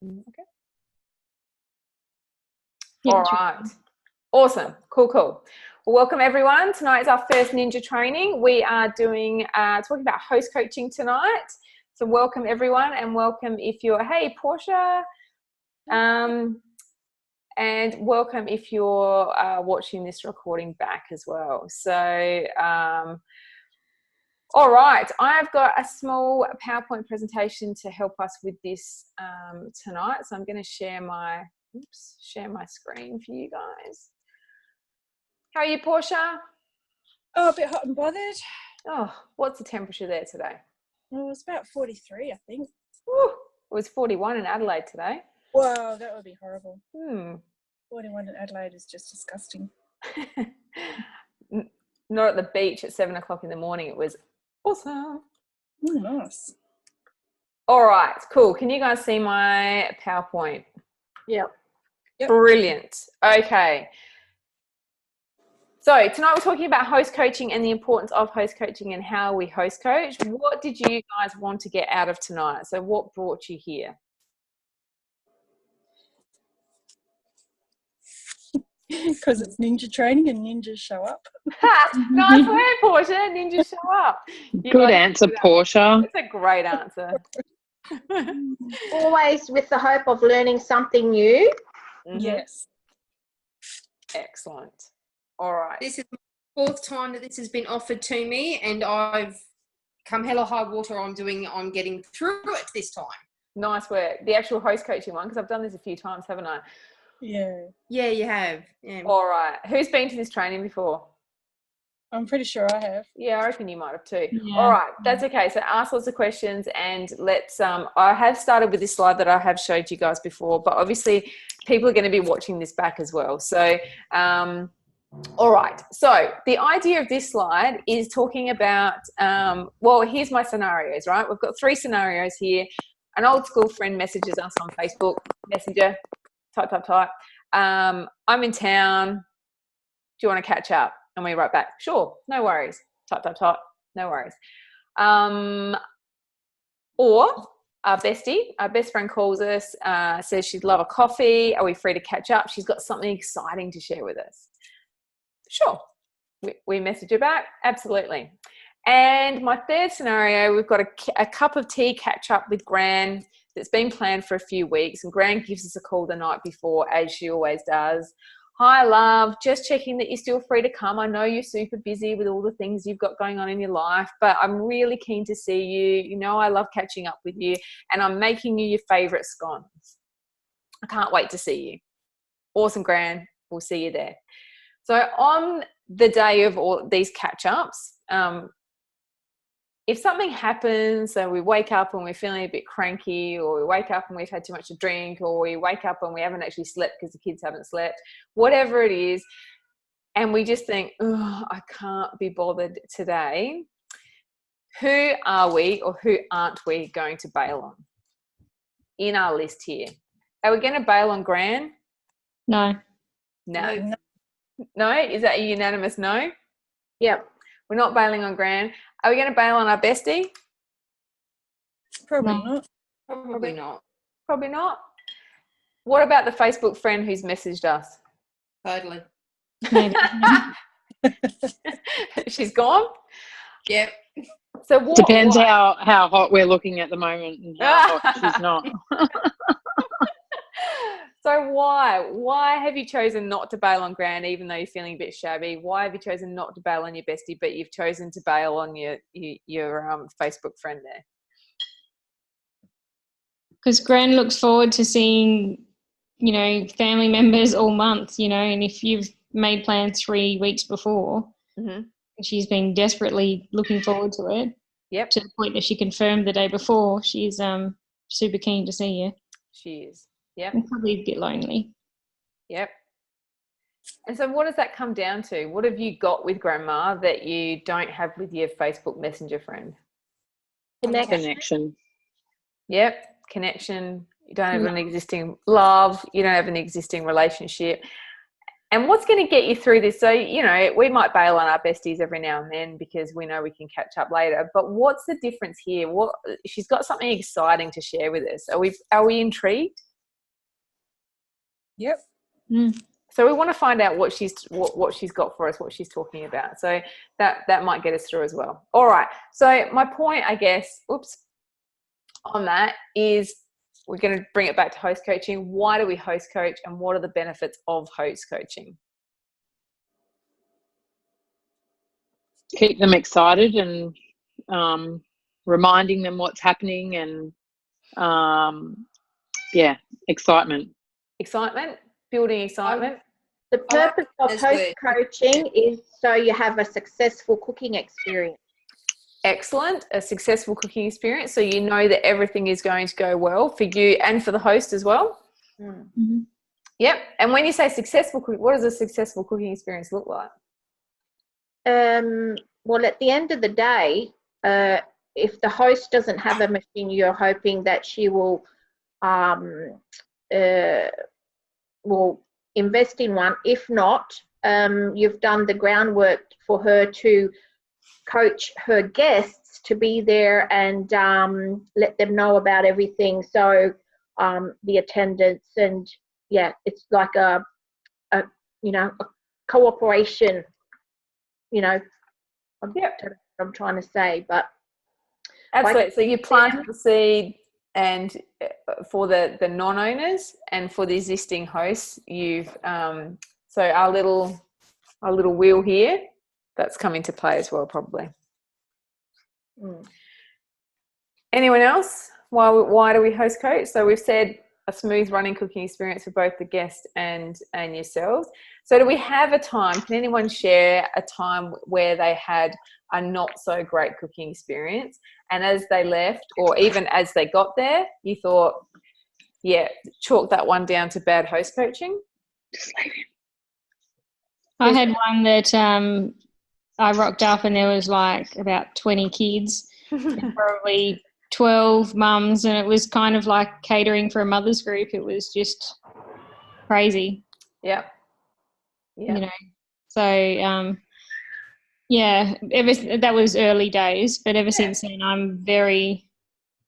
Okay. Yeah, All right. Awesome. Cool. Well, welcome everyone. Tonight is our first ninja training. We are doing talking about host coaching tonight. So welcome everyone, and welcome if you're Portia, and welcome if you're watching this recording back as well. So all right, I've got a small PowerPoint presentation to help us with this tonight. So I'm going to share my screen for you guys. How are you, Portia? Oh, a bit hot and bothered. Oh, what's the temperature there today? Well, it was about 43, I think. Ooh, it was 41 in Adelaide today. Whoa, that would be horrible. 41 in Adelaide is just disgusting. Not at the beach at 7 o'clock in the morning. It was awesome. Oh, nice. All right, cool. Can you guys see my PowerPoint? Yep. Brilliant. Okay. So tonight we're talking about host coaching and the importance of host coaching and how we host coach. What did you guys want to get out of tonight? So what brought you here? Because it's ninja training and ninjas show up. Nice word, Portia. Ninjas show up. Good answer, Portia. It's a great answer. Always with the hope of learning something new. Mm-hmm. Yes. Excellent. All right. This is the fourth time that this has been offered to me, and I've come hell or high water. I'm getting through it this time. Nice work. The actual host coaching one, because I've done this a few times, haven't I? Yeah. Yeah, you have. Yeah. All right. Who's been to this training before? I'm pretty sure I have. Yeah, I reckon you might have too. Yeah. All right, that's okay. So ask lots of questions, and let's I have started with this slide that I have showed you guys before, but obviously people are going to be watching this back as well. So all right, so the idea of this slide is talking about well, here's my scenarios, right? We've got 3 scenarios here. An old school friend messages us on Facebook Messenger, type. I'm in town, do you want to catch up? And we write back, sure, no worries, type, no worries. Or our best friend calls us, says she'd love a coffee. Are we free to catch up? She's got something exciting to share with us. Sure. We message her back, absolutely. And my third scenario, we've got a cup of tea catch up with Gran that's been planned for a few weeks, and Gran gives us a call the night before, as she always does. Hi, love, just checking that you're still free to come. I know you're super busy with all the things you've got going on in your life, but I'm really keen to see you. You know I love catching up with you, and I'm making you your favourite scones. I can't wait to see you. Awesome, Gran. We'll see you there. So on the day of all these catch-ups, if something happens, so we wake up and we're feeling a bit cranky, or we wake up and we've had too much to drink, or we wake up and we haven't actually slept because the kids haven't slept, whatever it is, and we just think, oh, I can't be bothered today, who are we or who aren't we going to bail on in our list here? Are we going to bail on Gran? No. No? Is that a unanimous no? Yep. We're not bailing on Gran. Are we going to bail on our bestie? Probably No. not. Probably not. Probably not. What about the Facebook friend who's messaged us? Totally. Maybe. She's gone? Yep. So what? Depends how hot we're looking at the moment and how hot she's not. So why have you chosen not to bail on Gran, even though you're feeling a bit shabby? Why have you chosen not to bail on your bestie, but you've chosen to bail on your Facebook friend there? Because Gran looks forward to seeing, family members all month, and if you've made plans 3 weeks before, she's been desperately looking forward to it. Yep. To the point that she confirmed the day before she's super keen to see you. She is. Yep. And probably a bit lonely. Yep. And so what does that come down to? What have you got with Grandma that you don't have with your Facebook Messenger friend? Connection. Yep. Connection. You don't have an existing love. You don't have an existing relationship. And what's going to get you through this? So, we might bail on our besties every now and then because we know we can catch up later. But what's the difference here? She's got something exciting to share with us. Are we intrigued? Yep. So we want to find out what she's got for us, what she's talking about. So that might get us through as well. All right. So my point, I guess, on that is we're going to bring it back to host coaching. Why do we host coach, and what are the benefits of host coaching? Keep them excited and reminding them what's happening, and excitement. Building excitement. The purpose of host coaching is so you have a successful cooking experience. Excellent. A successful cooking experience, so you know that everything is going to go well for you and for the host as well. Mm-hmm. Yep. And when you say successful cooking, what does a successful cooking experience look like? Well, at the end of the day, if the host doesn't have a machine, you're hoping that she will invest in one. If not, you've done the groundwork for her to coach her guests to be there and let them know about everything. So the attendance, and it's like a cooperation. I'm trying to say, but absolutely. So you plant the seed, and for the non-owners and for the existing hosts, you've so our little wheel here that's come into play as well, probably. Anyone else? Why do we host coach? So we've said a smooth running cooking experience for both the guest and yourselves. So do we have a time? Can anyone share a time where they had a not so great cooking experience, and as they left, or even as they got there, you thought, chalk that one down to bad host coaching? Just leave him. I had one that I rocked up and there was like about 20 kids, and probably 12 mums, and it was kind of like catering for a mother's group. It was just crazy. Yeah. You know, so that was early days, but ever since then I'm very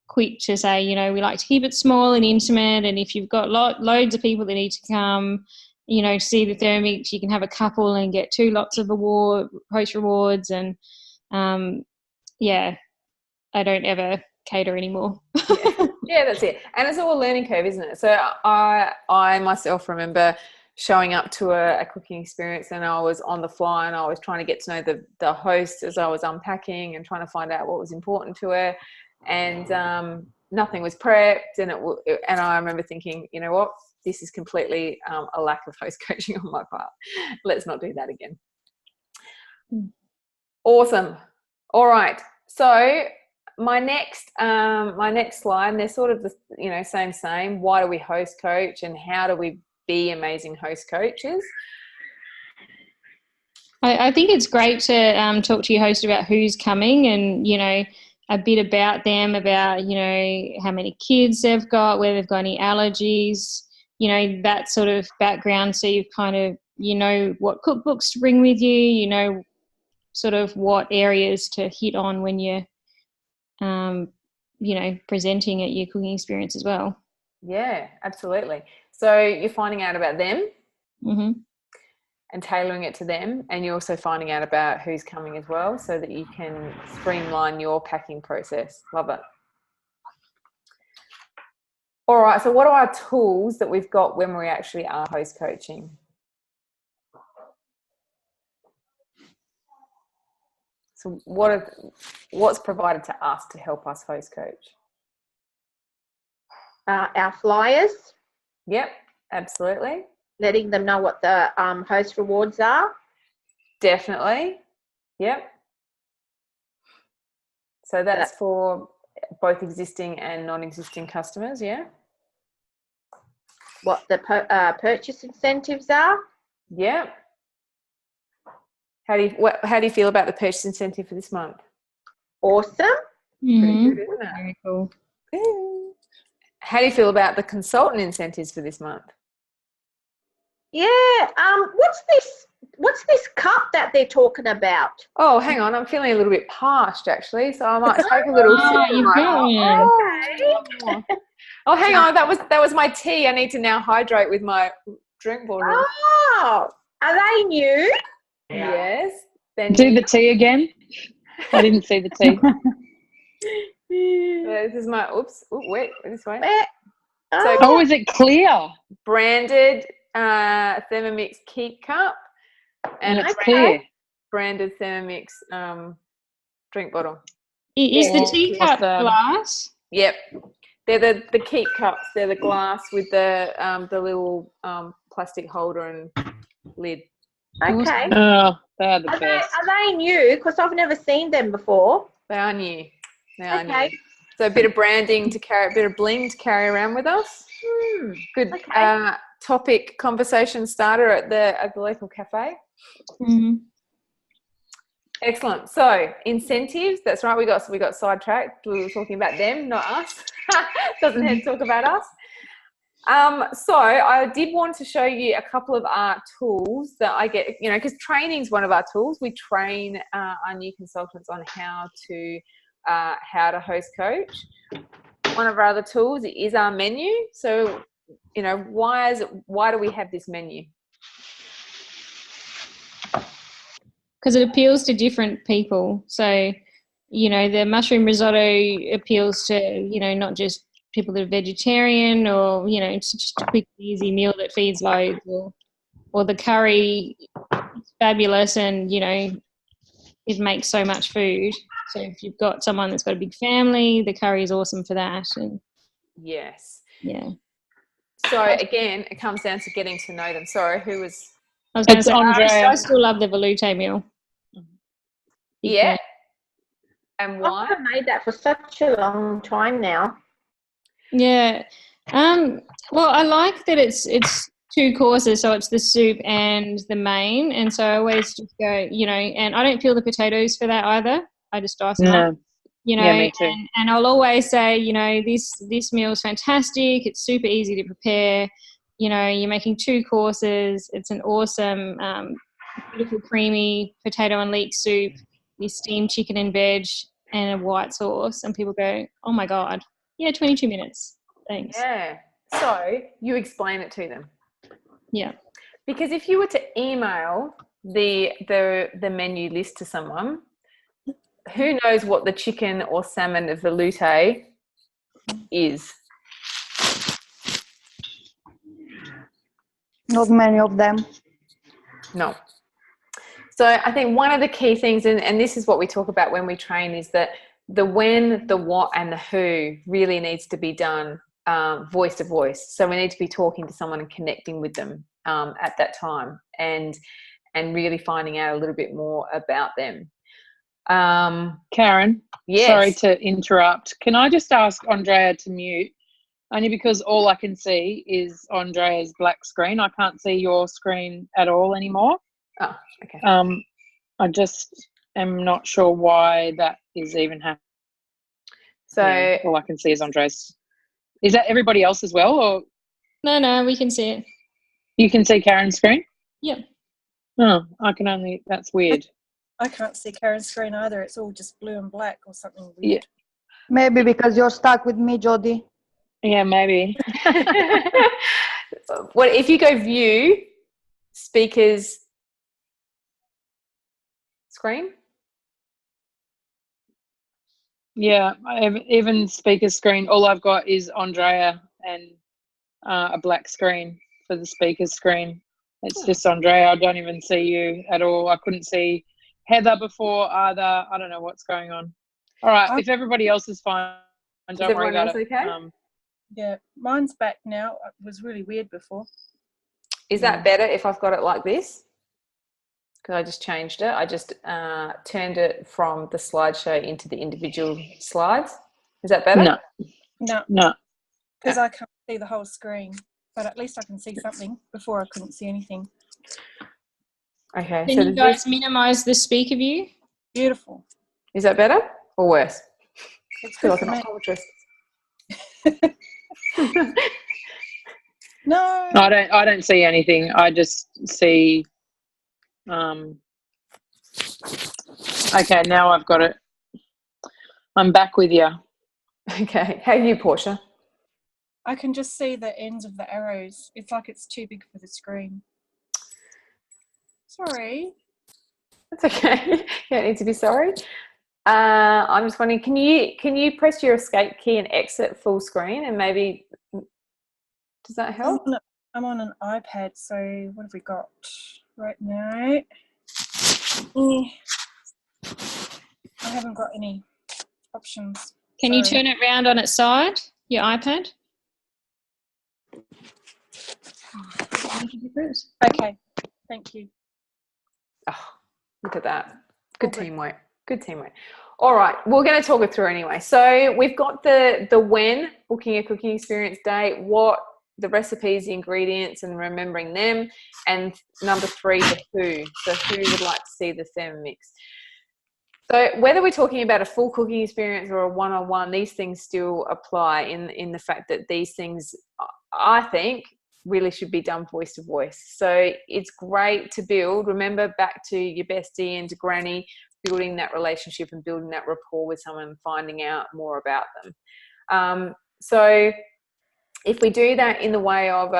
quick to say, we like to keep it small and intimate, and if you've got loads of people that need to come, to see the thermics, you can have a couple and get 2 lots of host rewards, and I don't ever cater anymore. Yeah, that's it. And it's all a learning curve, isn't it? So I myself remember showing up to a cooking experience, and I was on the fly, and I was trying to get to know the host as I was unpacking and trying to find out what was important to her, and nothing was prepped, and I remember thinking, you know what, this is completely a lack of host coaching on my part. Let's not do that again. Awesome. All right. So my next slide, they're sort of the same. Why do we host coach, and how do we be amazing host coaches? I think it's great to talk to your host about who's coming, and a bit about them, about how many kids they've got, whether they've got any allergies, that sort of background, so you've kind of what cookbooks to bring with you, sort of what areas to hit on when you're presenting at your cooking experience as well. Yeah, absolutely. So you're finding out about them and tailoring it to them, and you're also finding out about who's coming as well, so that you can streamline your packing process. Love it. All right, so what are our tools that we've got when we actually are host coaching? So what's provided to us to help us host coach? Our flyers. Yep, absolutely. Letting them know what the host rewards are. Definitely. Yep. So that's for both existing and non-existing customers, yeah? What the purchase incentives are. Yep. How do you feel about the purchase incentive for this month? Awesome. Pretty good, isn't it? Very cool. How do you feel about the consultant incentives for this month? Yeah. What's this cup that they're talking about? Oh, hang on. I'm feeling a little bit parched, actually, so I might take a little sip. Oh, hang on. That was my tea. I need to now hydrate with my drink bottle. Oh, are they new? Yes. Then Do the tea again. I didn't see the tea. This is my wait this way. Oh, is it clear? Branded Thermomix Keep Cup And it's clear. branded Thermomix drink bottle. Is the teacup glass? Yep. They're the Keep cups. They're the glass with the little plastic holder and lid. Okay. Oh, they're the best. Are they new? Because I've never seen them before. They are new. Okay. So a bit of branding to carry, a bit of bling to carry around with us. Good topic conversation starter at the local cafe. Mm-hmm. Excellent. So incentives. That's right. We got sidetracked. We were talking about them, not us. Doesn't have to talk about us. So I did want to show you a couple of tools that I get. Because training is one of our tools. We train our new consultants on how to host coach. One of our other tools is our menu. So, why do we have this menu? Because it appeals to different people. So, the mushroom risotto appeals to, not just people that are vegetarian or, it's just a quick, easy meal that feeds loads, or the curry is fabulous and, it makes so much food. So if you've got someone that's got a big family, the curry is awesome for that. And yes. Yeah. So again, it comes down to getting to know them. Sorry, who was? I was going to say, Andrea. I still love the velouté meal. Yeah. And why? I've made that for such a long time now. Yeah. Well, I like that it's 2 courses, so it's the soup and the main, and so I always just go, and I don't peel the potatoes for that either. I just dice them up. Yeah, me too. And I'll always say, this meal is fantastic. It's super easy to prepare. You're making 2 courses. It's an awesome, beautiful, creamy potato and leek soup, with steamed chicken and veg, and a white sauce. And people go, oh my God, 22 minutes. Thanks. Yeah. So you explain it to them. Yeah. Because if you were to email the menu list to someone, who knows what the chicken or salmon of velouté is? Not many of them. No. So I think one of the key things, and this is what we talk about when we train, is that the when, the what, and the who really needs to be done voice to voice. So we need to be talking to someone and connecting with them at that time, and really finding out a little bit more about them. Karen, yes. Sorry to interrupt. Can I just ask Andrea to mute? Only because all I can see is Andrea's black screen. I can't see your screen at all anymore. Oh, okay. I just am not sure why that is even happening. So all I can see is Andrea's. Is that everybody else as well, or? No, we can see it. You can see Karen's screen? Yep. Oh, I can only. That's weird. I can't see Karen's screen either. It's all just blue and black or something weird. Yeah. Maybe because you're stuck with me, Jodie. Yeah, maybe. Well, if you go view speakers screen. Yeah, even speaker screen. All I've got is Andrea and a black screen for the speaker screen. It's just Andrea. I don't even see you at all. I couldn't see Heather before either. I don't know what's going on. All right, if everybody else is fine, don't worry about it. Okay? Yeah, mine's back now. It was really weird before. Is that better if I've got it like this? Because I just changed it. I just turned it from the slideshow into the individual slides. Is that better? No. Because I can't see the whole screen, but at least I can see something. Before I couldn't see anything. Okay. Can you guys minimise the speaker view? Beautiful. Is that better or worse? It's I feel good like for an me. optometrist. No. I don't see anything. I just see. Okay, now I've got it. I'm back with you. Okay. How are you, Portia? I can just see the ends of the arrows. It's like it's too big for the screen. Sorry. That's okay. You don't need to be sorry. I'm just wondering, can you press your escape key and exit full screen, and maybe does that help? I'm on an iPad, so what have we got right now? I haven't got any options. Can you turn it round on its side, your iPad? Okay, thank you. Oh, look at that. Good teamwork. Good teamwork. All right, we're going to talk it through anyway. So we've got the when, booking a cooking experience date, what, the recipes, the ingredients, and remembering them, and number 3, the who. So who would like to see the Thermomix? So whether we're talking about a full cooking experience or a one-on-one, these things still apply in the fact that these things, I think, really should be done voice to voice. So it's great to build, remember, back to your bestie and to granny, building that relationship and building that rapport with someone and finding out more about them. So if we do that in the way of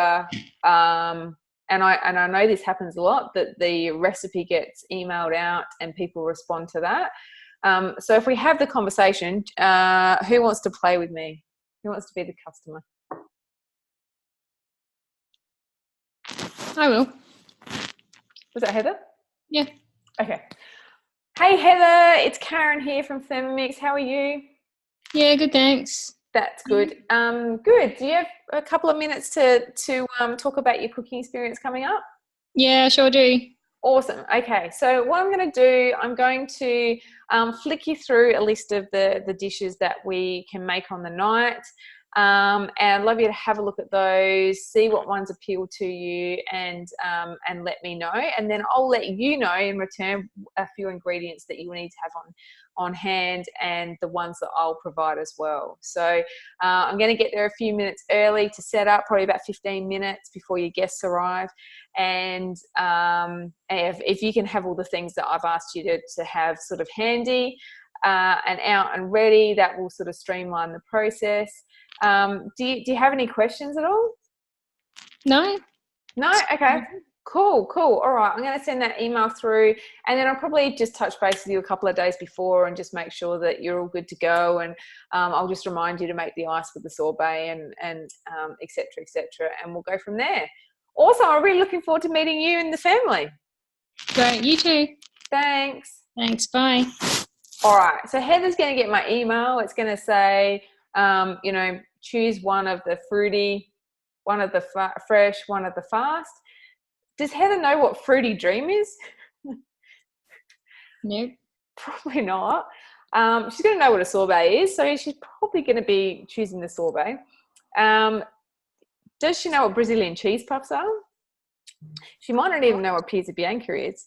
and I know this happens a lot, that the recipe gets emailed out and people respond to that. So if we have the conversation, who wants to play with me? Who wants to be the customer? I will. Was that Heather? Yeah. Okay. Hey Heather, it's Karen here from Thermomix. How are you? Yeah, good, thanks. That's good. Good. Do you have a couple of minutes to talk about your cooking experience coming up? Yeah, sure do. Awesome. Okay, so what I'm going to do, I'm going to flick you through a list of the dishes that we can make on the night. And I'd love you to have a look at those, see what ones appeal to you, and let me know. And then I'll let you know in return a few ingredients that you need to have on hand, and the ones that I'll provide as well. So I'm going to get there a few minutes early to set up, probably about 15 minutes before your guests arrive. And if you can have all the things that I've asked you to have sort of handy and out and ready, that will sort of streamline the process. Do you have any questions at all? No. Okay. Cool. All right, I'm going to send that email through, and then I'll probably just touch base with you a couple of days before and just make sure that you're all good to go. And I'll just remind you to make the ice with the sorbet and et cetera, and we'll go from there. Also, I'm really looking forward to meeting you and the family. Great, you too. Thanks. Thanks, bye. All right, so Heather's going to get my email. It's going to say, choose one of the fruity, one of the fresh, one of the fast. Does Heather know what fruity dream is? Nope. Probably not. She's going to know what a sorbet is, so she's probably going to be choosing the sorbet. Does she know what Brazilian cheese puffs are? She might not even know what pizza bianca is.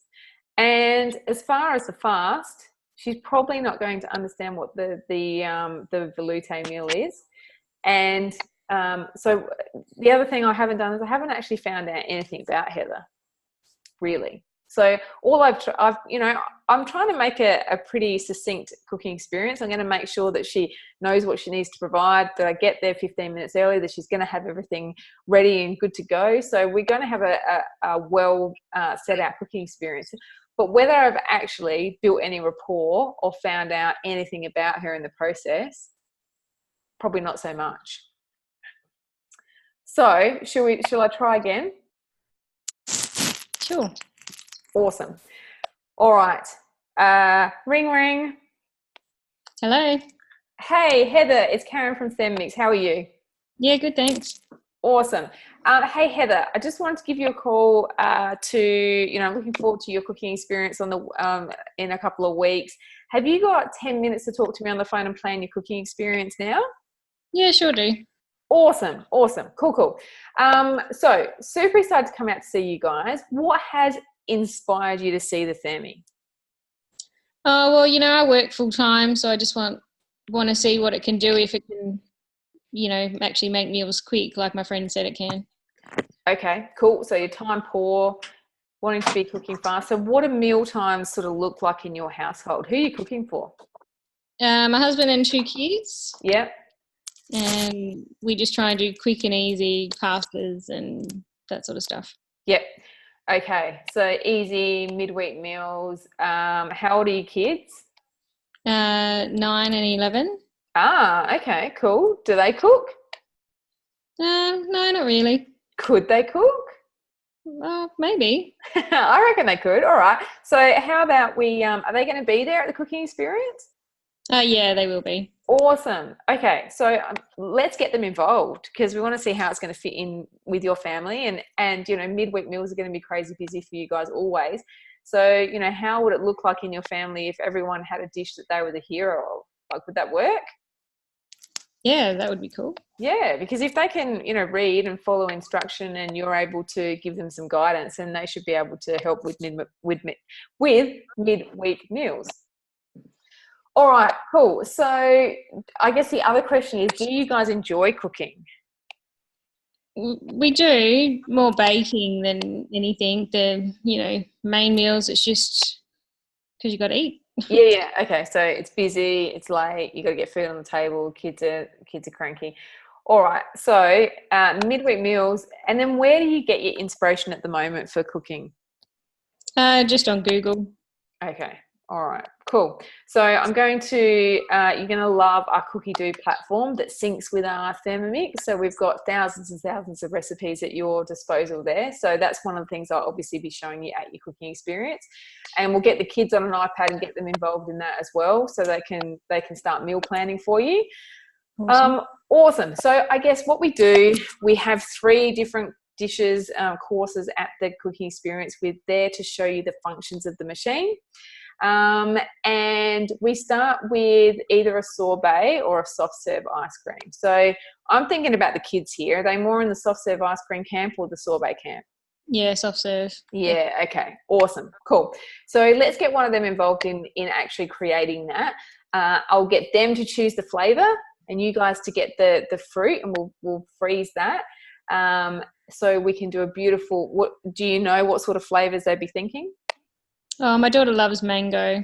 And as far as the fast, she's probably not going to understand what the velouté meal is. And so the other thing I haven't done is I haven't actually found out anything about Heather, really. So all I'm trying to make a pretty succinct cooking experience. I'm going to make sure that she knows what she needs to provide, that I get there 15 minutes early, that she's going to have everything ready and good to go. So we're going to have a well set out cooking experience. But whether I've actually built any rapport or found out anything about her in the process, probably not so much. So shall I try again? Sure. Awesome. All right. Ring, ring. Hello. Hey, Heather, it's Karen from Thermomix. How are you? Yeah, good, thanks. Awesome. Hey, Heather, I just wanted to give you a call I'm looking forward to your cooking experience in a couple of weeks. Have you got 10 minutes to talk to me on the phone and plan your cooking experience now? Yeah, sure do. Awesome. Cool. So super excited to come out to see you guys. What has inspired you to see the Thermi? Oh, well, I work full time, so I just want to see what it can do, if it can, actually make meals quick, like my friend said it can. Okay, cool. So you're time poor, wanting to be cooking fast. So what do meal times sort of look like in your household? Who are you cooking for? My husband and 2 kids. Yep. and we just try and do quick and easy pastas and that sort of stuff. Yep. Okay. So easy midweek meals. How old are your kids? 9 and 11. Ah, okay, cool. Do they cook? No, not really. Could they cook? Maybe. I reckon they could. All right. So how about we, are they going to be there at the cooking experience? Yeah, they will be. Awesome. Okay. So let's get them involved because we want to see how it's going to fit in with your family and, you know, midweek meals are going to be crazy busy for you guys always. So, you know, how would it look like in your family if everyone had a dish that they were the hero of? Like, would that work? Yeah, that would be cool. Yeah, because if they can, you know, read and follow instruction and you're able to give them some guidance, then they should be able to help with midweek meals. All right, cool. So I guess the other question is, do you guys enjoy cooking? We do more baking than anything. The, you know, main meals, it's just because you got to eat. Yeah. Okay. So it's busy. It's late. You got to get food on the table. Kids are cranky. All right. So midweek meals, and then where do you get your inspiration at the moment for cooking? Just on Google. Okay. All right. Cool. So I'm going to. You're going to love our Cookie Do platform that syncs with our Thermomix. So we've got thousands and thousands of recipes at your disposal there. So that's one of the things I'll obviously be showing you at your cooking experience. And we'll get the kids on an iPad and get them involved in that as well, so they can start meal planning for you. Awesome. So I guess what we do, we have 3 different dishes, courses at the cooking experience. We're there to show you the functions of the machine. And we start with either a sorbet or a soft serve ice cream. So I'm thinking about the kids here. Are they more in the soft serve ice cream camp or the sorbet camp? Yeah, soft serve. Yeah, okay. Awesome. Cool. So let's get one of them involved in actually creating that. I'll get them to choose the flavor and you guys to get the fruit, and we'll freeze that. So we can do a beautiful, do you know what sort of flavors they'd be thinking? Oh, my daughter loves mango.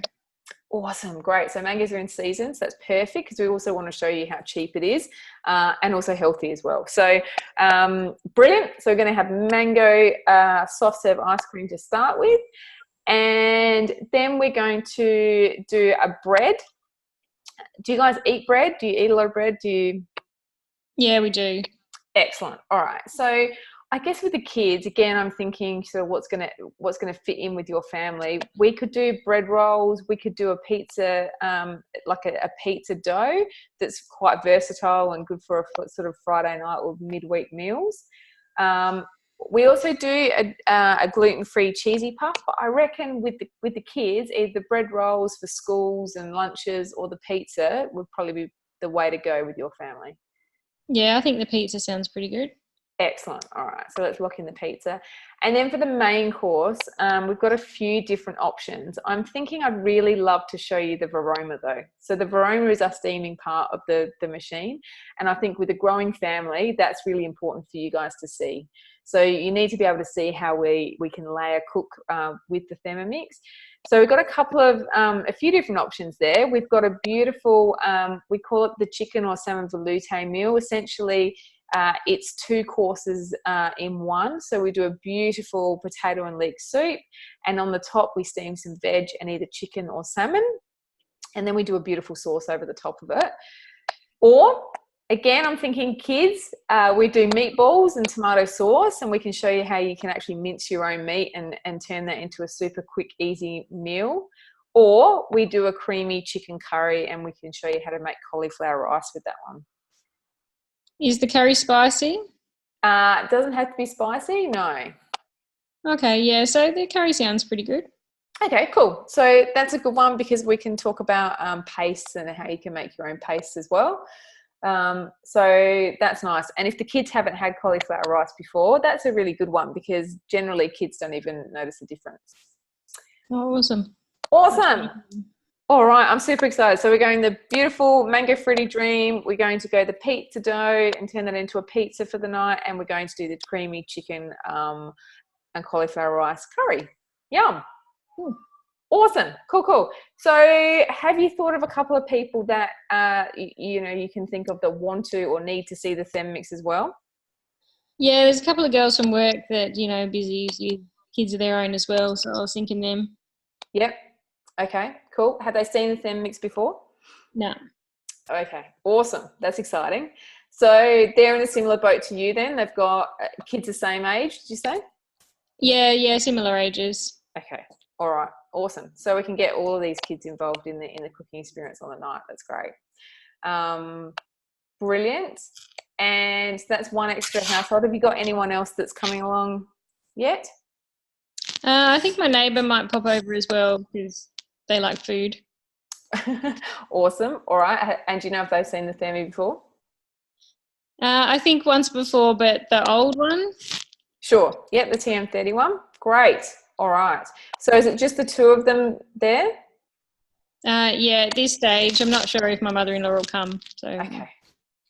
Awesome. Great. So mangoes are in season. So that's perfect because we also want to show you how cheap it is and also healthy as well. So brilliant. So we're going to have mango soft serve ice cream to start with. And then we're going to do a bread. Do you guys eat bread? Do you eat a lot of bread? Yeah, we do. Excellent. All right. So I guess with the kids, again, I'm thinking sort of what's gonna fit in with your family. We could do bread rolls. We could do a pizza, like a pizza dough that's quite versatile and good for a sort of Friday night or midweek meals. We also do a gluten-free cheesy puff. But I reckon with the kids, either the bread rolls for schools and lunches or the pizza would probably be the way to go with your family. Yeah, I think the pizza sounds pretty good. Excellent. All right. So let's lock in the pizza. And then for the main course, we've got a few different options. I'm thinking I'd really love to show you the Varoma though. So the Varoma is our steaming part of the machine. And I think with a growing family, that's really important for you guys to see. So you need to be able to see how we can layer cook with the Thermomix. So we've got a few different options there. We've got a beautiful, we call it the chicken or salmon velouté meal. Essentially, it's 2 courses in one. So we do a beautiful potato and leek soup, and on the top we steam some veg and either chicken or salmon, and then we do a beautiful sauce over the top of it. Or again, I'm thinking kids, we do meatballs and tomato sauce, and we can show you how you can actually mince your own meat and turn that into a super quick, easy meal. Or we do a creamy chicken curry, and we can show you how to make cauliflower rice with that one. Is the curry spicy? It doesn't have to be spicy, no. Okay, yeah, so the curry sounds pretty good. Okay, cool. So that's a good one because we can talk about pastes and how you can make your own pastes as well. So that's nice. And if the kids haven't had cauliflower rice before, that's a really good one because generally kids don't even notice the difference. Oh, awesome. Awesome. All right, I'm super excited. So we're going the beautiful mango fruity dream. We're going to go the pizza dough and turn that into a pizza for the night. And we're going to do the creamy chicken and cauliflower rice curry. Yum. Awesome. Cool. So have you thought of a couple of people that, you can think of that want to or need to see the Therm mix as well? Yeah, there's a couple of girls from work that, busy with kids of their own as well. So I was thinking them. Yep. Okay, cool. Have they seen the Therm mix before? No. Okay, awesome. That's exciting. So they're in a similar boat to you then? They've got kids the same age, did you say? Yeah, similar ages. Okay, all right, awesome. So we can get all of these kids involved in the cooking experience on the night. That's great. Brilliant. And that's one extra household. Have you got anyone else that's coming along yet? I think my neighbour might pop over as well because they like food. Awesome. All right. And do you know if they've seen the Thermi before? I think once before, but the old one? Sure. Yep, the TM31. Great. All right. So is it just the two of them there? Yeah, at this stage, I'm not sure if my mother-in-law will come. So Okay.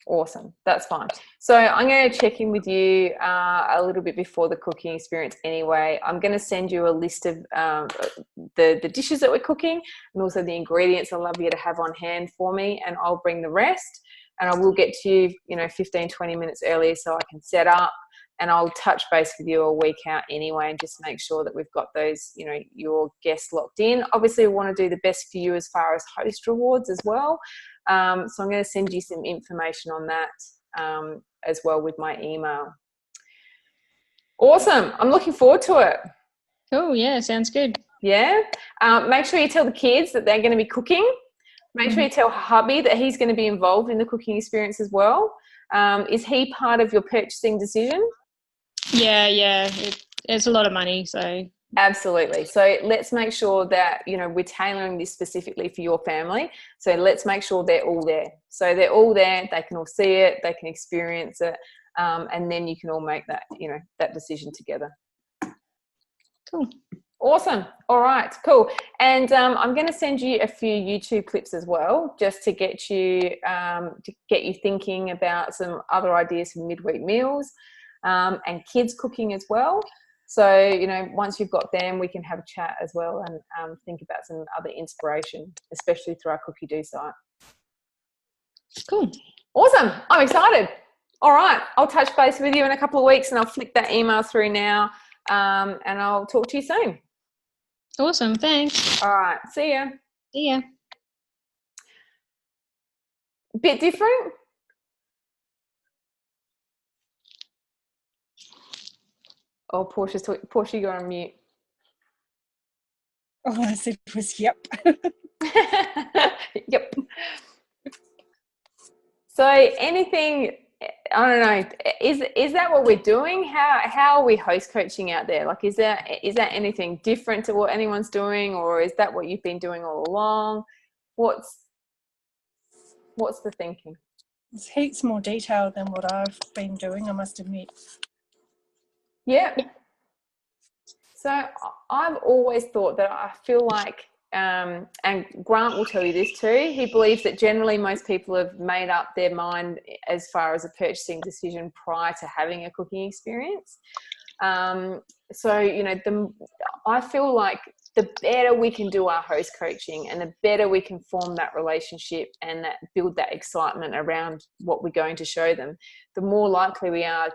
Awesome. That's fine. So I'm going to check in with you a little bit before the cooking experience anyway. I'm going to send you a list of the dishes that we're cooking and also the ingredients I'd love you to have on hand for me, and I'll bring the rest, and I will get to you, 15, 20 minutes earlier so I can set up, and I'll touch base with you a week out anyway and just make sure that we've got those, your guests locked in. Obviously, we want to do the best for you as far as host rewards as well. So I'm going to send you some information on that as well with my email. Awesome. I'm looking forward to it. Cool. Yeah, sounds good. Yeah. Make sure you tell the kids that they're going to be cooking. Make sure you tell hubby that he's going to be involved in the cooking experience as well. Is he part of your purchasing decision? Yeah. It's a lot of money, so. Absolutely. So let's make sure that, we're tailoring this specifically for your family. So let's make sure they're all there. So they're all there. They can all see it. They can experience it. And then you can all make that, that decision together. Cool. Awesome. All right, cool. And I'm going to send you a few YouTube clips as well, just to get you thinking about some other ideas for midweek meals and kids cooking as well. So, once you've got them, we can have a chat as well and think about some other inspiration, especially through our Cookie Do site. Cool. Awesome. I'm excited. All right. I'll touch base with you in a couple of weeks and I'll flick that email through now and I'll talk to you soon. Awesome. Thanks. All right. See ya. See ya. Bit different? Oh, Portia, you're on mute. All I said was yep. Yep. So anything, I don't know, is that what we're doing? How are we host coaching out there? Like, is that anything different to what anyone's doing, or is that what you've been doing all along? What's the thinking? It's heaps more detail than what I've been doing, I must admit. Yeah. So I've always thought that I feel like, and Grant will tell you this too, he believes that generally most people have made up their mind as far as a purchasing decision prior to having a cooking experience. So, I feel like the better we can do our host coaching and the better we can form that relationship and build that excitement around what we're going to show them, the more likely we are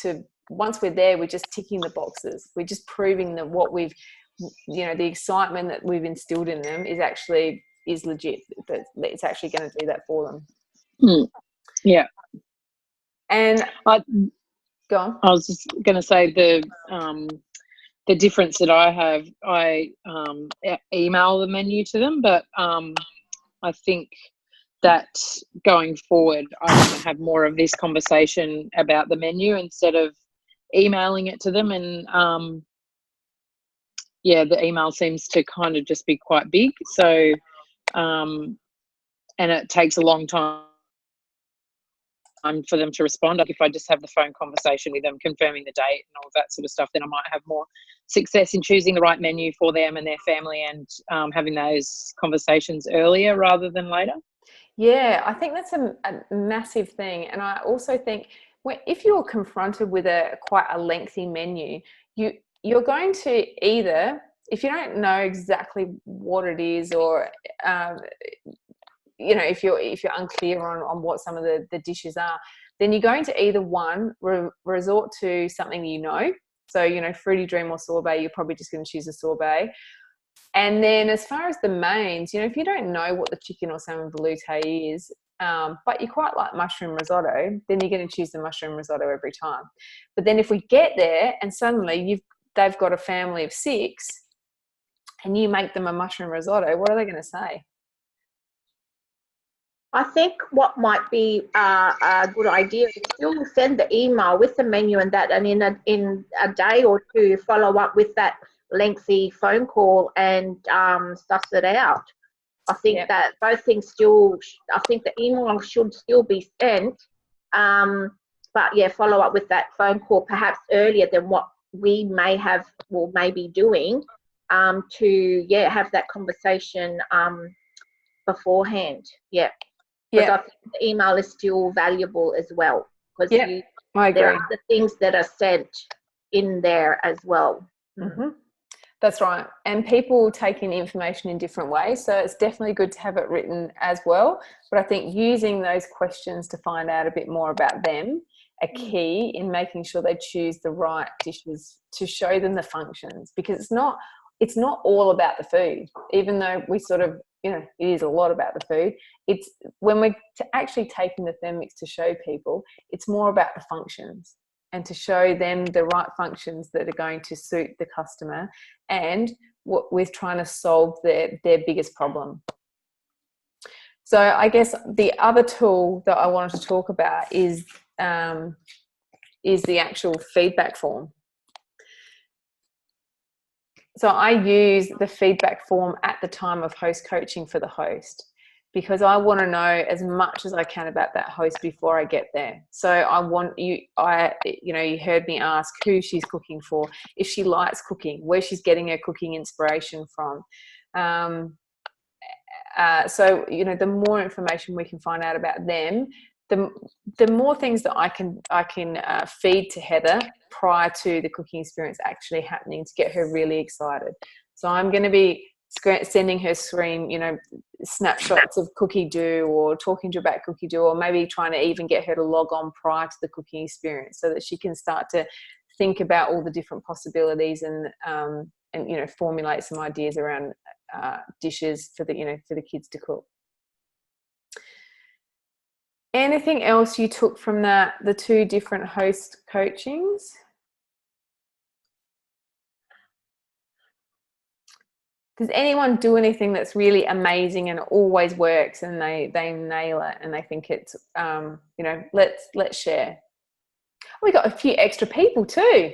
to, once we're there, we're just ticking the boxes. We're just proving that what we've, the excitement that we've instilled in them is legit, that it's actually going to do that for them. Yeah. And go on. I was just going to say the difference that I have, I email the menu to them, but I think that going forward, I want to have more of this conversation about the menu instead of emailing it to them. And the email seems to kind of just be quite big. So, and it takes a long time for them to respond. Like if I just have the phone conversation with them, confirming the date and all that sort of stuff, then I might have more success in choosing the right menu for them and their family, and having those conversations earlier rather than later. Yeah, I think that's a massive thing. And I also think if you're confronted with quite a lengthy menu, you're going to either if you don't know exactly what it is, or you know, if you're unclear on what some of the dishes are, then you're going to either one, resort to something you know. So, you know, fruity dream or sorbet, you're probably just going to choose a sorbet. And then as far as the mains, you know, if you don't know what the chicken or salmon veloute is, but you quite like mushroom risotto, then you're going to choose the mushroom risotto every time. But then if we get there and suddenly they've got a family of 6 and you make them a mushroom risotto, what are they going to say? I think what might be a good idea is still send the email with the menu and that, and in a day or two follow up with that lengthy phone call and suss it out. I think that both things still, I think the email should still be sent, but yeah, follow up with that phone call perhaps earlier than what we may be doing, to have that conversation beforehand. Because I think the email is still valuable as well, because I agree. There are the things that are sent in there as well. Mm-hmm. That's right. And people take in information in different ways, so it's definitely good to have it written as well. But I think using those questions to find out a bit more about them are key in making sure they choose the right dishes to show them the functions, because it's not all about the food, even though we sort of, you know, it is a lot about the food. It's when we're actually taking the thermix to show people, it's more about the functions, and to show them the right functions that are going to suit the customer and what we're trying to solve their biggest problem. So I guess the other tool that I wanted to talk about is the actual feedback form. So I use the feedback form at the time of host coaching for the host, because I want to know as much as I can about that host before I get there. So I want you heard me ask who she's cooking for, if she likes cooking, where she's getting her cooking inspiration from. So, you know, the more information we can find out about them, the more things that I can feed to Heather prior to the cooking experience actually happening, to get her really excited. So I'm going to be sending her screen, you know, snapshots of cookie dough, or talking to her about cookie dough, or maybe trying to even get her to log on prior to the cooking experience, so that she can start to think about all the different possibilities and you know, formulate some ideas around dishes for the kids to cook. Anything else you took from the 2 different host coachings? Does anyone do anything that's really amazing and it always works, and they nail it and they think it's you know, let's share. We got a few extra people too.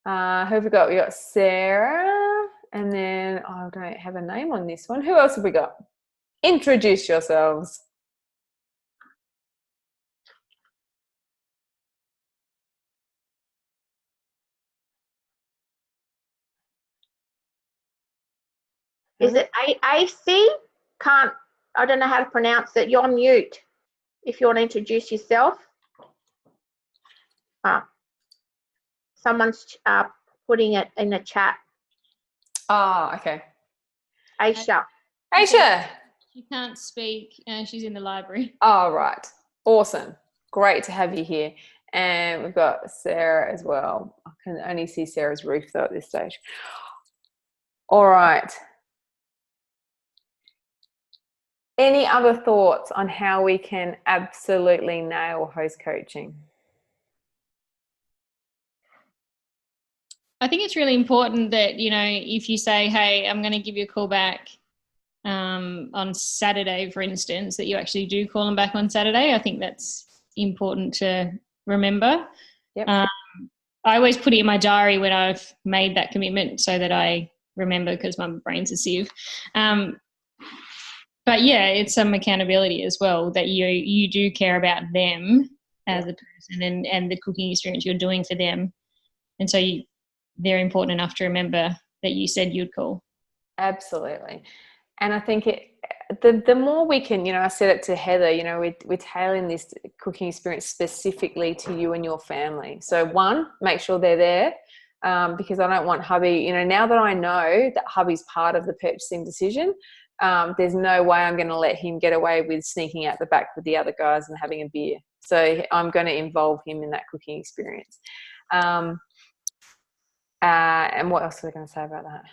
Who have we got? We got Sarah, and then I don't have a name on this one. Who else have we got? Introduce yourselves. Is it AC? I don't know how to pronounce it. You're on mute. If you want to introduce yourself. Someone's putting it in the chat. Okay. Aisha. Aisha. She can't speak. She's in the library. Right. Awesome. Great to have you here. And we've got Sarah as well. I can only see Sarah's roof though at this stage. All right. Any other thoughts on how we can absolutely nail host coaching? I think it's really important that, you know, if you say, hey, I'm going to give you a call back on Saturday, for instance, that you actually do call them back on Saturday. I think that's important to remember. Yep. I always put it in my diary when I've made that commitment, so that I remember, because my brain's a sieve. But yeah, it's some accountability as well, that you do care about them as a person and the cooking experience you're doing for them. And so they're important enough to remember that you said you'd call. Absolutely. And I think the more we can, you know, I said it to Heather, you know, we're tailoring this cooking experience specifically to you and your family. So 1, make sure they're there. because I don't want hubby, now that I know that hubby's part of the purchasing decision, there's no way I'm going to let him get away with sneaking out the back with the other guys and having a beer. So I'm going to involve him in that cooking experience. And what else was I going to say about that?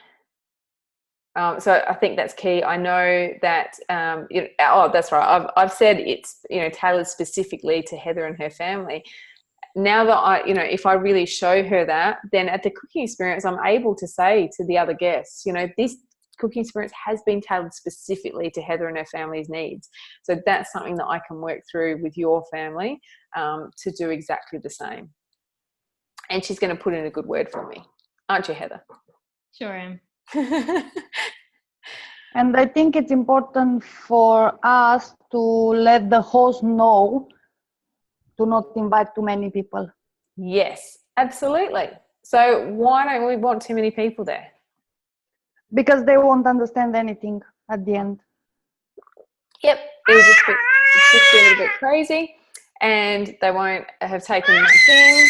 So I think that's key. I know that, that's right. I've said it's, tailored specifically to Heather and her family. Now that if I really show her that, then at the cooking experience, I'm able to say to the other guests, this cooking experience has been tailored specifically to Heather and her family's needs. So that's something that I can work through with your family to do exactly the same. And she's going to put in a good word for me. Aren't you, Heather? Sure am. And I think it's important for us to let the host know to not invite too many people. Yes, absolutely. So why don't we want too many people there? Because they won't understand anything at the end. Yep, it'll just be a little bit crazy, and they won't have taken much in.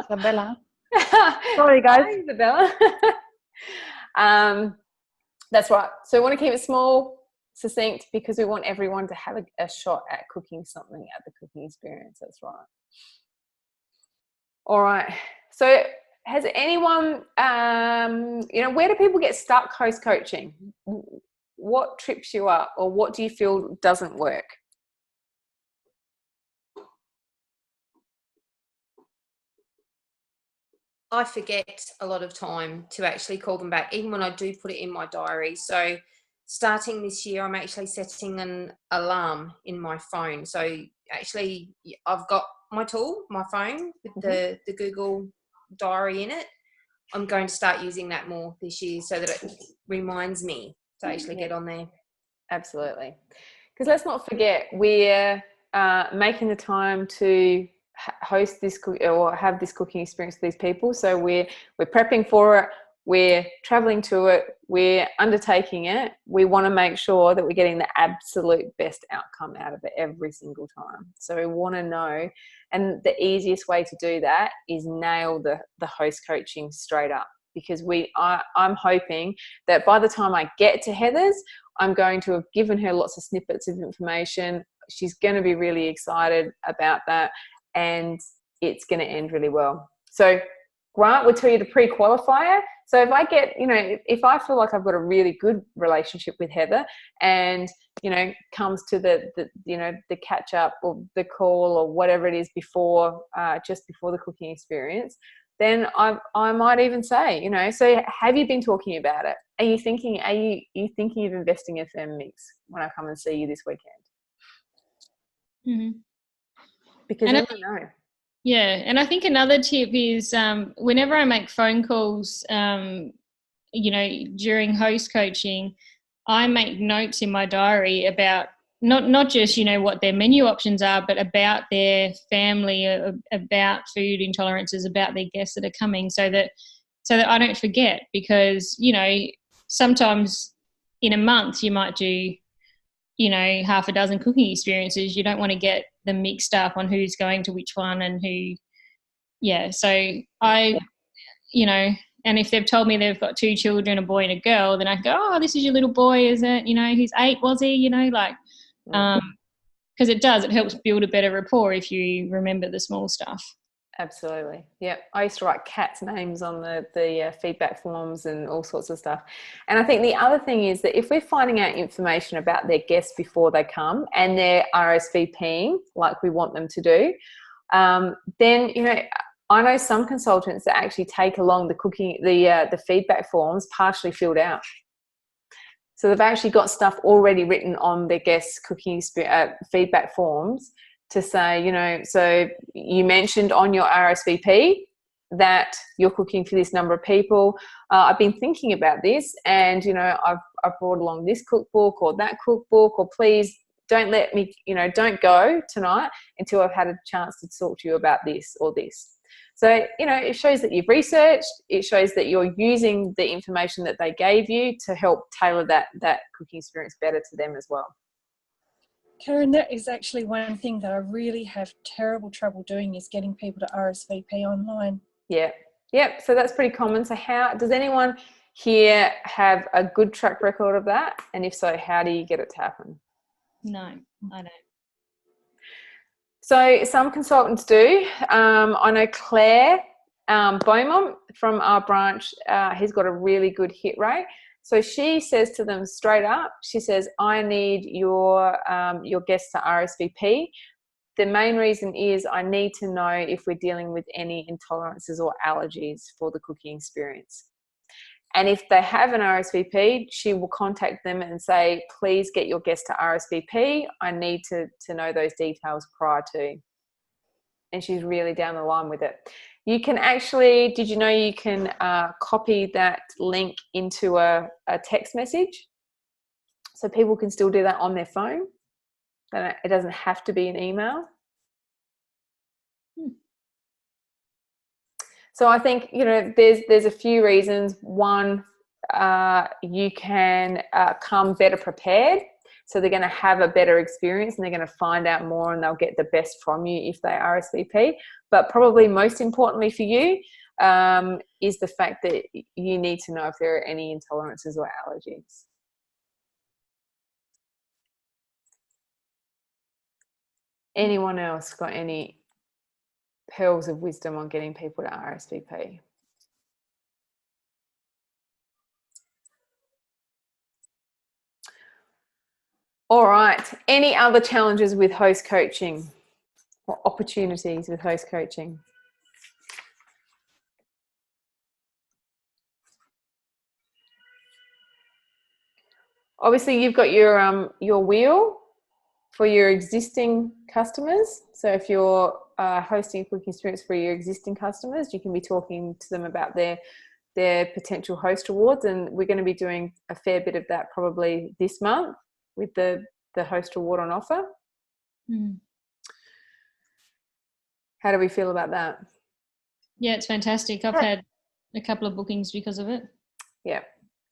Isabella. Sorry, guys. Hi, Isabella. That's right. So we want to keep it small, succinct, because we want everyone to have a shot at cooking something at the cooking experience. That's right. All right. So has anyone, where do people get stuck host coaching? What trips you up, or what do you feel doesn't work? I forget a lot of time to actually call them back, even when I do put it in my diary. So starting this year, I'm actually setting an alarm in my phone. So actually, I've got my tool, my phone, with the Google Diary in it. I'm going to start using that more this year so that it reminds me to actually get on there. Absolutely. Because let's not forget, we're making the time to host this or have this cooking experience with these people. So we're prepping for it, we're traveling to it, we're undertaking it. We want to make sure that we're getting the absolute best outcome out of it every single time. So we want to know, and the easiest way to do that is nail the host coaching straight up, because I'm hoping that by the time I get to Heather's, I'm going to have given her lots of snippets of information. She's going to be really excited about that, and it's going to end really well. So Grant would tell you the pre-qualifier. So if I get, if I feel like I've got a really good relationship with Heather, and, comes to the catch up or the call or whatever it is before, just before the cooking experience, then I might even say, so have you been talking about it? Are you thinking of investing in Thermomix when I come and see you this weekend? Mm-hmm. Because then I know. Yeah, and I think another tip is whenever I make phone calls, during host coaching, I make notes in my diary about not just what their menu options are, but about their family, about food intolerances, about their guests that are coming, so that I don't forget. Because sometimes in a month you might do half a dozen cooking experiences. You don't want to get them mixed up on who's going to which one and who. Yeah, so I, and if they've told me they've got 2 children, a boy and a girl, then I go, oh, this is your little boy, is it? He's 8, was he? Because it helps build a better rapport if you remember the small stuff. Absolutely. Yeah. I used to write cats' names on the feedback forms and all sorts of stuff. And I think the other thing is that if we're finding out information about their guests before they come and they're RSVPing like we want them to do, then, I know some consultants that actually take along the feedback forms partially filled out. So they've actually got stuff already written on their guests' cooking feedback forms to say, so you mentioned on your RSVP that you're cooking for this number of people. I've been thinking about this, and I've brought along this cookbook or that cookbook, or please don't let me, don't go tonight until I've had a chance to talk to you about this or this. So, it shows that you've researched, it shows that you're using the information that they gave you to help tailor that cooking experience better to them as well. Karen, that is actually one thing that I really have terrible trouble doing, is getting people to RSVP online. Yeah. Yep. So that's pretty common. So how does anyone here have a good track record of that? And if so, how do you get it to happen? No, I don't. So some consultants do. I know Claire Beaumont from our branch, he's got a really good hit rate. So she says to them straight up, she says, I need your guests to RSVP. The main reason is I need to know if we're dealing with any intolerances or allergies for the cooking experience. And if they have an RSVP, she will contact them and say, please get your guest to RSVP. I need to know those details prior to. And she's really down the line with it. You can actually, did you know you can copy that link into a text message? So people can still do that on their phone. It doesn't have to be an email. So I think, there's a few reasons. One, you can come better prepared. So they're going to have a better experience and they're going to find out more and they'll get the best from you if they RSVP. But probably most importantly for you is the fact that you need to know if there are any intolerances or allergies. Anyone else got any pearls of wisdom on getting people to RSVP? All right. Any other challenges with host coaching or opportunities with host coaching? Obviously, you've got your wheel for your existing customers. So if you're hosting a cooking experience for your existing customers, you can be talking to them about their potential host awards, and we're going to be doing a fair bit of that probably this month with the host award on offer. How do we feel about that? Yeah, it's fantastic. I've had a couple of bookings because of it. Yeah.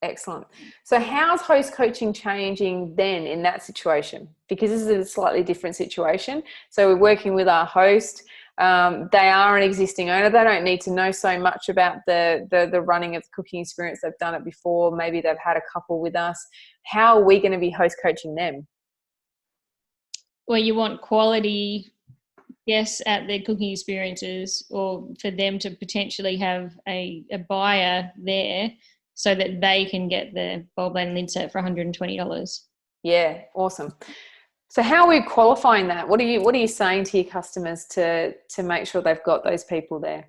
Excellent. So how's host coaching changing then in that situation? Because this is a slightly different situation. So we're working with our host. They are an existing owner. They don't need to know so much about the running of the cooking experience. They've done it before. Maybe they've had a couple with us. How are we going to be host coaching them? Well, you want quality guests at their cooking experiences, or for them to potentially have a buyer there so that they can get the bowl blend lid set for $120. Yeah, awesome. So how are we qualifying that? What are you saying to your customers to make sure they've got those people there?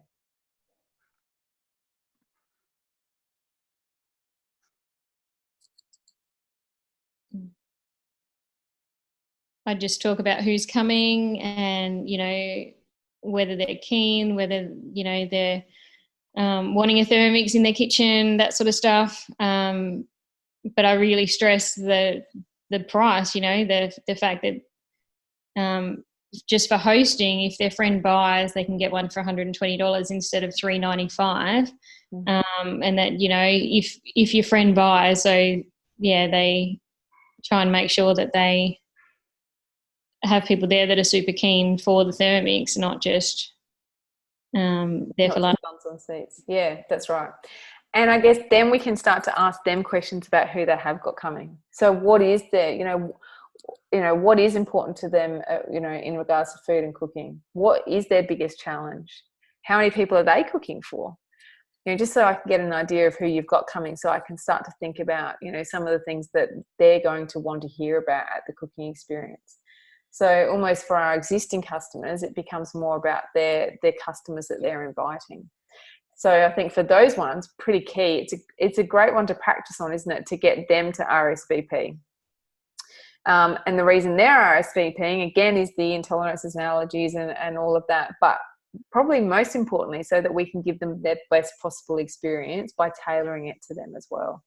I just talk about who's coming and, whether they're keen, whether, they're wanting a Thermomix in their kitchen, that sort of stuff. But I really stress the price, the fact that just for hosting, if their friend buys, they can get one for $120 instead of $395. And that, if your friend buys, so yeah, they try and make sure that they have people there that are super keen for the Thermomix, not just there for lunch. Bums on seats. Yeah, that's right. And I guess then we can start to ask them questions about who they have got coming. So what is their, what is important to them, in regards to food and cooking? What is their biggest challenge? How many people are they cooking for? Just so I can get an idea of who you've got coming, so I can start to think about, some of the things that they're going to want to hear about at the cooking experience. So almost for our existing customers, it becomes more about their customers that they're inviting. So I think for those ones, pretty key. It's a great one to practice on, isn't it, to get them to RSVP. And the reason they're RSVPing, again, is the intolerances and allergies and all of that. But probably most importantly, so that we can give them their best possible experience by tailoring it to them as well.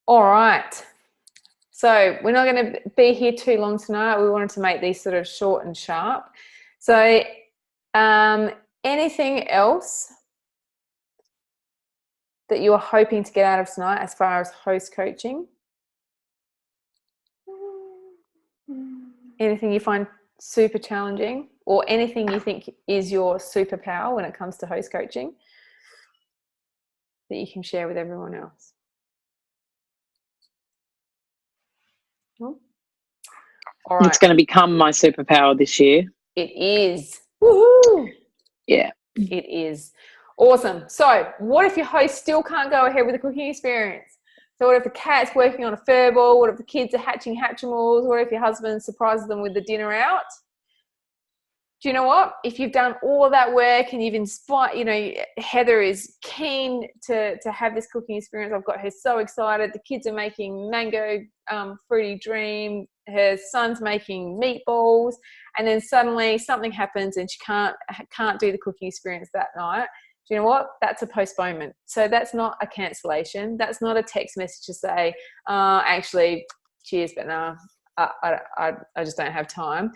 All right. So we're not going to be here too long tonight. We wanted to make these sort of short and sharp. So anything else that you are hoping to get out of tonight as far as host coaching? Anything you find super challenging, or anything you think is your superpower when it comes to host coaching that you can share with everyone else? All right. It's going to become my superpower this year. It is. Woohoo! Yeah. It is. Awesome. So what if your host still can't go ahead with the cooking experience? So what if the cat's working on a furball? What if the kids are hatching Hatchimals? What if your husband surprises them with the dinner out? Do you know what? If you've done all of that work and you've inspired, you know, Heather is keen to have this cooking experience. I've got her so excited. The kids are making mango fruity dream. Her son's making meatballs, and then suddenly something happens and she can't do the cooking experience that night. Do you know what? That's a postponement. So that's not a cancellation. That's not a text message to say, actually, cheers, but no, I just don't have time.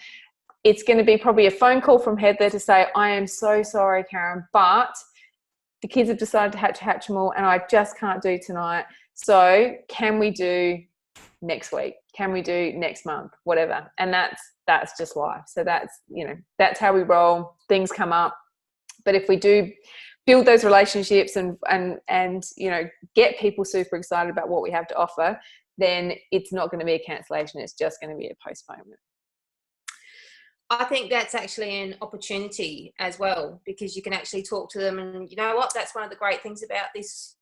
It's going to be probably a phone call from Heather to say, I am so sorry, Karen, but the kids have decided to hatch Hatchimal and I just can't do tonight. So can we do next week? Can we do next month? Whatever. And that's just life. So that's, you know, that's how we roll. Things come up. But if we do build those relationships and you know, get people super excited about what we have to offer, then it's not going to be a cancellation. It's just going to be a postponement. I think that's actually an opportunity as well, because you can actually talk to them, and you know what, that's one of the great things about this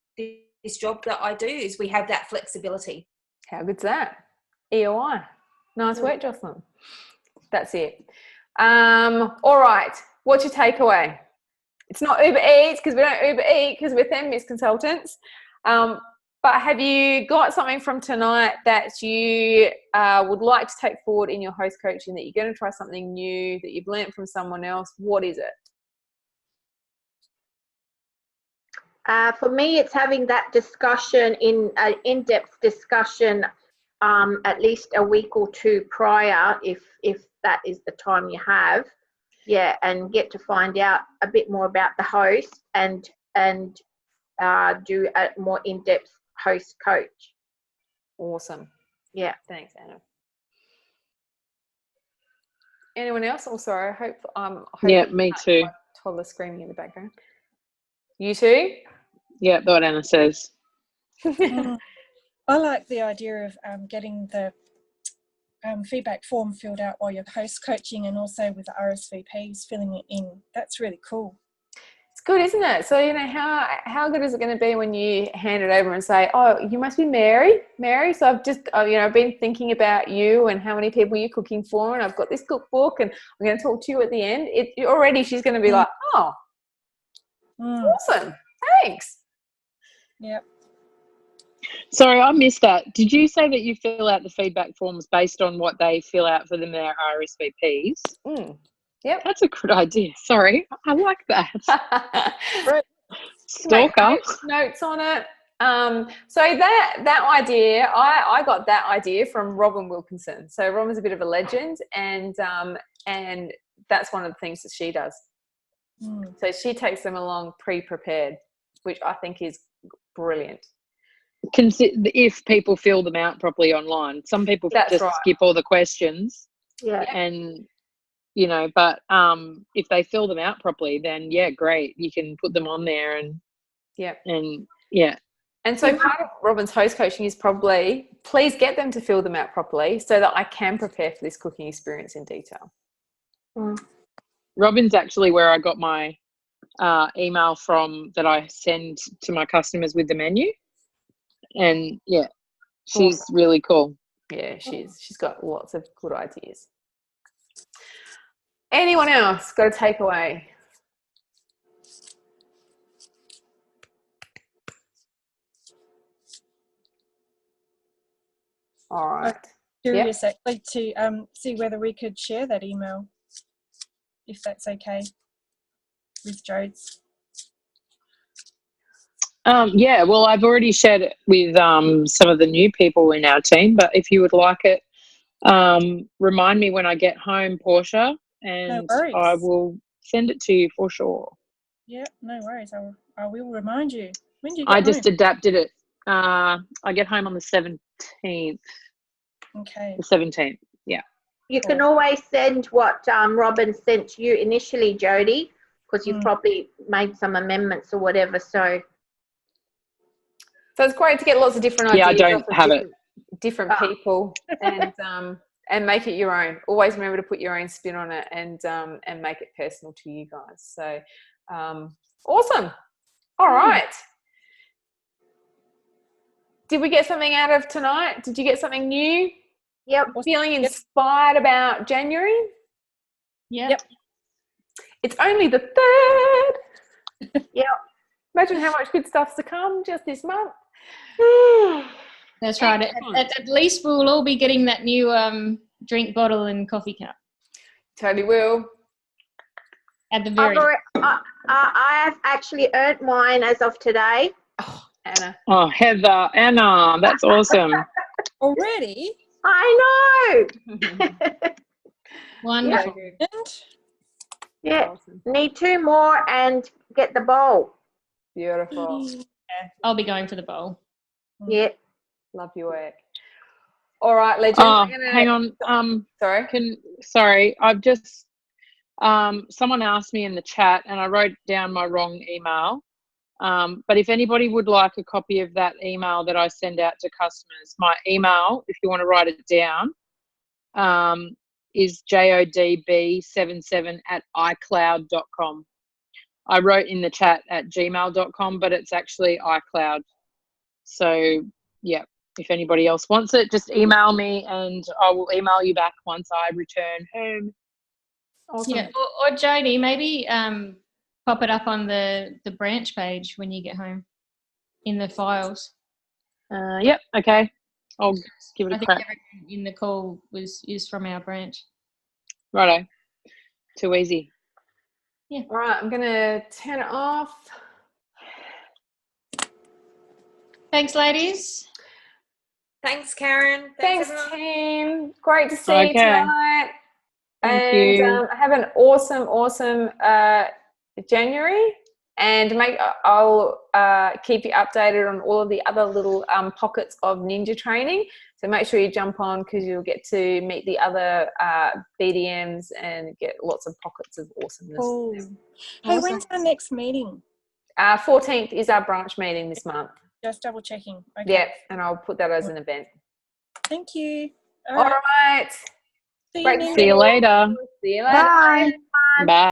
job that I do, is we have that flexibility. How good's that? EOI. Nice work, Jocelyn. That's it. All right. What's your takeaway? It's not Uber Eats, because we don't Uber Eat because we're 10 Miss consultants. But have you got something from tonight that you would like to take forward in your host coaching, that you're going to try something new, that you've learnt from someone else? What is it? For me, it's having that discussion, in-depth discussion, at least a week or two prior, if that is the time you have. Yeah, and get to find out a bit more about the host and do a more in-depth host coach. Awesome. Yeah. Thanks, Anna. Anyone else? Oh, sorry. I hope yeah, me too. Toddler screaming in the background. You too? Yeah, that's what Anna says. I like the idea of getting the feedback form filled out while you're host coaching, and also with the RSVPs, filling it in. That's really cool. It's good, isn't it? So, you know, how good is it going to be when you hand it over and say, oh, you must be Mary. So I've just, you know, I've been thinking about you and how many people you're cooking for, and I've got this cookbook and I'm going to talk to you at the end. Already she's going to be like, oh, awesome. Thanks. Yep. Sorry, I missed that. Did you say that you fill out the feedback forms based on what they fill out for them, their RSVPs? Yep. That's a good idea. Sorry, I like that. Stalker. Notes on it. So that idea, I got that idea from Robin Wilkinson. So Robin's a bit of a legend, and that's one of the things that she does. So she takes them along pre-prepared, which I think is brilliant. If people fill them out properly online. Some people skip all the questions. Yeah. And you know, but if they fill them out properly, then yeah, great. You can put them on there and And so part of Robin's host coaching is probably, please get them to fill them out properly so that I can prepare for this cooking experience in detail. Robin's actually where I got my email from that I send to my customers with the menu. And yeah, she's really cool. Yeah, she's got lots of good ideas. Anyone else got a takeaway? All right. Curious actually to see whether we could share that email, if that's okay with Jodes. Yeah, well, I've already shared it with some of the new people in our team, but if you would like it, remind me when I get home, Portia, and I will send it to you for sure. Yeah, no worries. I will remind you. When do you get home? Just adapted it. I get home on the 17th. Okay. The 17th, yeah. You can always send what Robin sent to you initially, Jody, because you've probably made some amendments or whatever. So it's great to get lots of different ideas. I don't off have of different people, and make it your own. Always remember to put your own spin on it, and make it personal to you guys. So awesome. All right. Did we get something out of tonight? Did you get something new? Yep. Feeling inspired about January? Yep. It's only the 3rd. Yep. Imagine how much good stuff's to come just this month. That's right. At least we'll all be getting that new drink bottle and coffee cup. Totally will. At the very I have actually earned mine as of today. Oh, Anna. Oh, Heather, Anna, that's awesome. Already? I know. wonderful. Yeah. Awesome. Need 2 more and get the bowl. Beautiful. I'll be going for the bowl. Yeah. Love your work. All right, legend. Oh, hang on. Sorry. I've just someone asked me in the chat and I wrote down my wrong email. But if anybody would like a copy of that email that I send out to customers, my email, if you want to write it down, is jodb77@icloud.com. I wrote in the chat at gmail.com, but it's actually iCloud. So, yeah, if anybody else wants it, just email me and I will email you back once I return home. Awesome. Yeah, or Jodie, maybe pop it up on the branch page when you get home in the files. Yep, okay. I'll give it a crack. Everything in the call is from our branch. Righto. Too easy. Yeah. All right, I'm going to turn it off. Thanks, ladies. Thanks, Karen. Thanks, everyone. team. Great to see you tonight. Thank and you. have an awesome January. And I'll keep you updated on all of the other little pockets of ninja training. So make sure you jump on because you'll get to meet the other BDMs and get lots of pockets of awesomeness. Cool. Hey, when's our next meeting? 14th is our branch meeting this month. Just double checking. Okay. Yeah, and I'll put that as an event. Thank you. All right. See Great to you See you later. See you later. Bye. Bye.